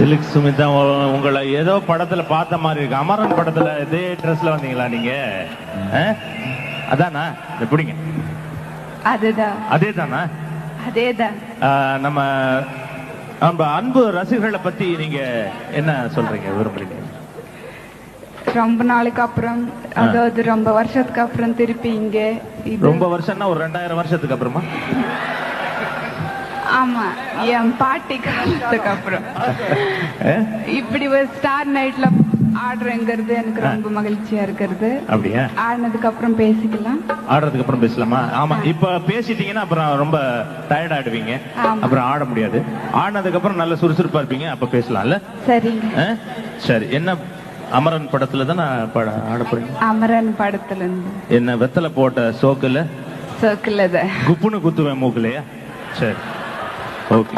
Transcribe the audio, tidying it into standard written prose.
சிலுக் சுமிதா, உங்களை ஏதோ படத்துல பார்த்த மாதிரி இருக்கு. அமரன் படத்துல இதே ட்ரெஸ்ல வந்தீங்களா நீங்க? அதானா? எப்படிங்க? அதுதான். அதே தானா? அதேதான். நம்ம அன்பு ரசிகர்களை பத்தி நீங்க என்ன சொல்றீங்க, விரும்புறீங்க? ரொம்ப நாளைக்கு அப்புறம், அதாவது ரொம்ப வருஷத்துக்கு அப்புறம் திருப்பி இங்க. ரொம்ப வருஷம்னா ஒரு 2000 வருஷத்துக்கு அப்புறமா? ஆமா, என் பாட்டி காலத்துக்கு அப்புறம் இப்படி ஒரு ஸ்டார் நைட்ல ஆடுறேங்கிறது எனக்கு ரொம்ப மகிழ்ச்சியா இருக்கிறது. அப்படியா? ஆடினதுக்கு அப்புறம் பேசிக்கலாம். ஆடுறதுக்கு அப்புறம் பேசலாமா? ஆமா, இப்ப பேசிட்டீங்கன்னா அப்புறம் ரொம்ப டயர்ட் ஆயிடுவீங்க, அப்புறம் ஆட முடியாது. ஆடினதுக்கு அப்புறம் நல்ல சுறுசுறுப்பா இருப்பீங்க, அப்ப பேசலாம்ல? சரிங்க. சரி, என்ன அமரன் படத்துல தான் ஆட போறீங்க? அமரன் படத்துல இருந்து. என்ன வெத்தலை போட்ட சோக்குல சோக்குல குப்புன்னு குத்துவேன் மூக்குலையா? சரி, ஓகே.